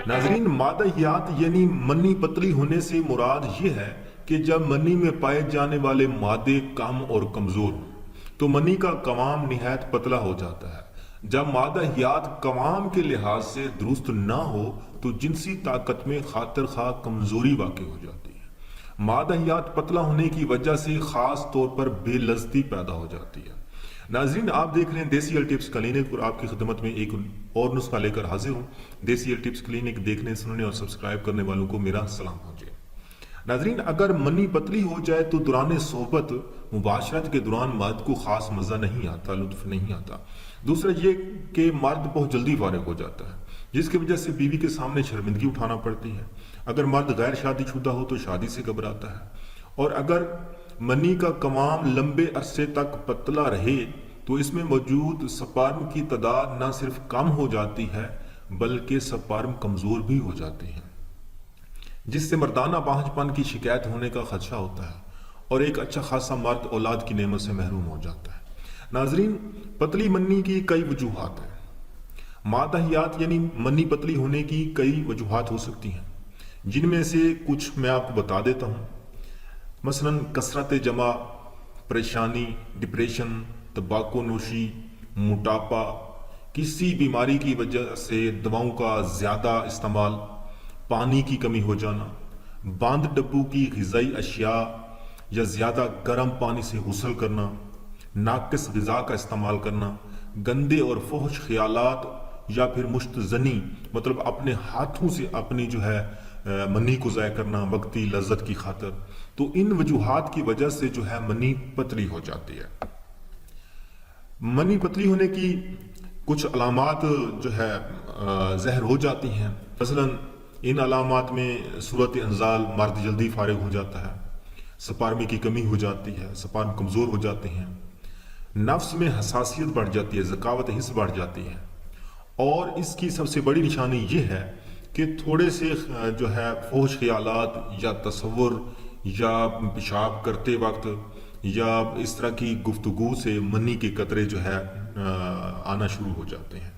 नाजरीन, मादहियात यानी मनी पतली होने से मुराद ये है कि जब मनी में पाए जाने वाले मादे कम और कमजोर हों तो मनी का कवाम निहायत पतला हो जाता है। जब मादहियात कवाम के लिहाज से दुरुस्त ना हो तो जिनसी ताकत में खातिर खा कमजोरी वाक़ हो जाती है। मादहियात पतला होने की वजह से खास तौर पर बेलज़्ज़ती पैदा हो जाती है। नाजरीन, आप देख रहे हैं देसी एल टिप्स क्लिनिक और आपकी खिदमत में एक और नुस्खा लेकर हाजिर हूँ। देसी एल टिप्स क्लिनिक देखने, सुनने और सब्सक्राइब करने वालों को मेरा सलाम पहुंचे। नाजरीन, अगर मनी पतली हो जाए तो दौरान सोहबत मुबाशरत के दौरान मर्द को खास मजा नहीं आता, लुत्फ नहीं आता। दूसरा ये कि मर्द बहुत जल्दी फारिग हो जाता है, जिसकी वजह से बीवी के सामने शर्मिंदगी उठाना पड़ती है। अगर मर्द गैर शादीशुदा हो तो शादी से घबराता है। और अगर मनी का कवाम लंबे अरसे तक पतला रहे तो इसमें मौजूद स्पर्म की तादाद न सिर्फ कम हो जाती है बल्कि स्पर्म कमजोर भी हो जाते हैं, जिससे मर्दाना बांझपन की शिकायत होने का खदशा होता है और एक अच्छा खासा मर्द औलाद की नेमत से महरूम हो जाता है। नाजरीन, पतली मनी की कई वजूहात हैं। मादहियात यानी मनी पतली होने की कई वजूहात हो सकती हैं, जिनमें से कुछ मैं आपको बता देता हूँ। मसलन कसरत जमा, परेशानी, डिप्रेशन, तंबाकू नोशी, मोटापा, किसी बीमारी की वजह से दवाओं का ज़्यादा इस्तेमाल, पानी की कमी हो जाना, बांद डब्बू की ग़िज़ाई अशिया या ज़्यादा गर्म पानी से गुस्ल करना, नाक़िस ग़िज़ा का इस्तेमाल करना, गंदे और फहश ख्यालात या फिर मुश्तज़नी मतलब अपने हाथों से अपनी मनी को ज़ाय करना वक्ती लज्जत की खातर। तो इन वजूहात की वजह से मनी पतली हो जाती है। मनी पतली होने की कुछ अलामात ज़हर हो जाती हैं। मसलन इन अलामात में सूरत अंजाल, मर्द जल्दी फारिग हो जाता है, स्पर्म की कमी हो जाती है, स्पर्म कमज़ोर हो जाते हैं, नफ्स में हसासियत बढ़ जाती है, ज़कावत हिस्स बढ़ जाती है। और इसकी सबसे बड़ी निशानी ये है कि थोड़े से फहश ख्यालात या तसव्वुर या पेशाब करते वक्त या इस तरह की गुफ्तगू से मनी के कतरे आना शुरू हो जाते हैं।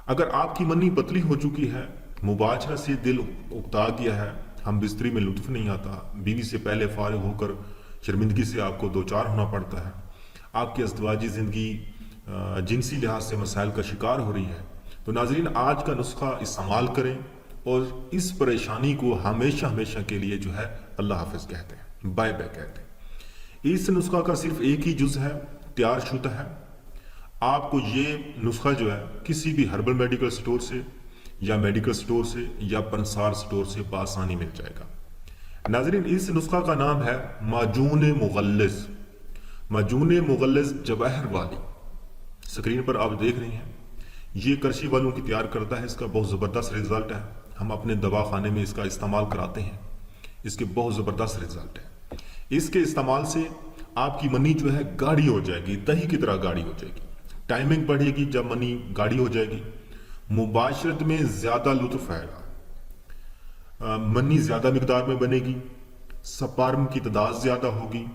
अगर आपकी मनी पतली हो चुकी है, मुबाशरत से दिल उकता गया है, हम बिस्तरी में लुत्फ नहीं आता, बीवी से पहले फारिग होकर शर्मिंदगी से आपको दो चार होना पड़ता है, आपकी अज़दवाजी ज़िंदगी जिनसी लिहाज से मसाइल का शिकार हो रही है, तो नाजरीन आज का नुस्खा इस्तेमाल करें और इस परेशानी को हमेशा हमेशा के लिए अल्लाह हाफिज कहते हैं, बाय बाय कहते हैं। इस नुस्खा का सिर्फ एक ही जुज़ है, तैयार शुदा है। आपको ये नुस्खा किसी भी हर्बल मेडिकल स्टोर से या मेडिकल स्टोर से या पंसार स्टोर से बआसानी मिल जाएगा। नाजरीन, इस नुस्खा का नाम है माजून मुगल्लिज़। माजून मुगल्लिज़ जवाहर वाली स्क्रीन पर आप देख रहे हैं, ये करशी वालों की तैयार करता है। इसका बहुत ज़बरदस्त रिजल्ट है, हम अपने दवाखाने में इसका इस्तेमाल कराते हैं, इसके बहुत ज़बरदस्त रिजल्ट है। इसके इस्तेमाल से आपकी मनी गाढ़ी हो जाएगी, दही की तरह गाढ़ी हो जाएगी। टाइमिंग बढ़ेगी जब मनी गाढ़ी हो जाएगी, मुबाशरत में ज़्यादा लुत्फ आएगा, मनी ज़्यादा मिकदार में बनेगी, स्पर्म की तादाद ज़्यादा होगी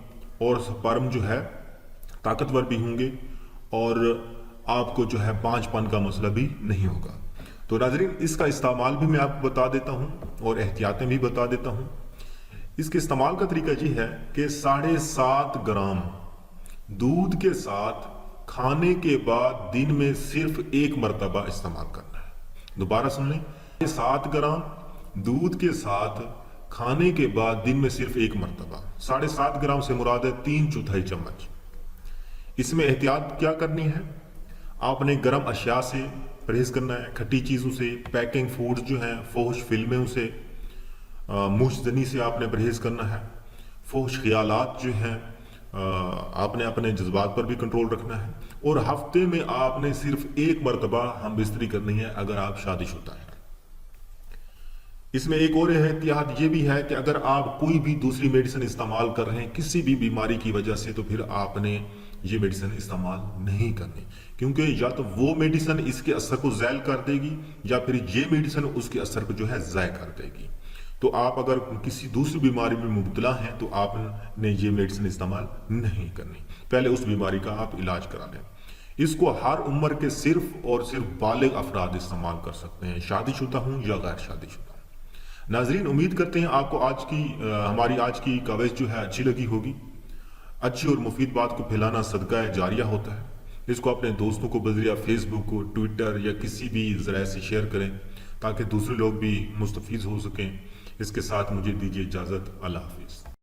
और स्पर्म ताकतवर भी होंगे और आपको बांझपन का मसला भी नहीं होगा। तो नाज़रीन, इसका इस्तेमाल भी मैं आपको बता देता हूँ और एहतियातें भी बता देता हूँ। इसके इस्तेमाल का तरीका ये है कि 7.5 ग्राम दूध के साथ खाने के बाद दिन में सिर्फ एक मरतबा इस्तेमाल करना है। दोबारा सुन लें, 7 ग्राम दूध के साथ खाने के बाद दिन में सिर्फ एक मरतबा। 7.5 ग्राम से मुराद है 3/4 चम्मच। इसमें एहतियात क्या करनी है? आपने गर्म अशिया से परहेज करना है, खट्टी चीज़ों से, पैकिंग फूड्स फहश फिल्मों से, मुश्तनी से आपने परहेज करना है। फहश ख्यालात आपने अपने जज्बात पर भी कंट्रोल रखना है और हफ्ते में आपने सिर्फ एक मरतबा हम बिस्तरी करनी है अगर आप शादीशुदा हैं। इसमें एक और एहतियात ये भी है कि अगर आप कोई भी दूसरी मेडिसिन इस्तेमाल कर रहे हैं किसी भी बीमारी की वजह से, तो फिर आपने ये मेडिसिन इस्तेमाल नहीं करनी, क्योंकि या तो वो मेडिसिन इसके असर को ज़ैल कर देगी या फिर ये मेडिसिन उसके असर को ज़ाय कर देगी। तो आप अगर किसी दूसरी बीमारी में मुब्तला हैं तो आपने ये मेडिसिन इस्तेमाल नहीं करनी, पहले उस बीमारी का आप इलाज करा लें। اس کو ہر عمر کے صرف اور صرف بالغ افراد استعمال کر سکتے ہیں، شادی شدہ ہوں یا غیر شادی شدہ ہوں۔ ناظرین، امید کرتے ہیں آپ کو ہماری آج کی کوریج جو ہے اچھی لگی ہوگی۔ اچھی اور مفید بات کو پھیلانا صدقہ جاریہ ہوتا ہے۔ اس کو اپنے دوستوں کو بذریعہ فیس بک کو، ٹویٹر یا کسی بھی ذرائع سے شیئر کریں تاکہ دوسرے لوگ بھی مستفید ہو سکیں۔ اس کے ساتھ مجھے دیجیے اجازت۔ اللہ حافظ۔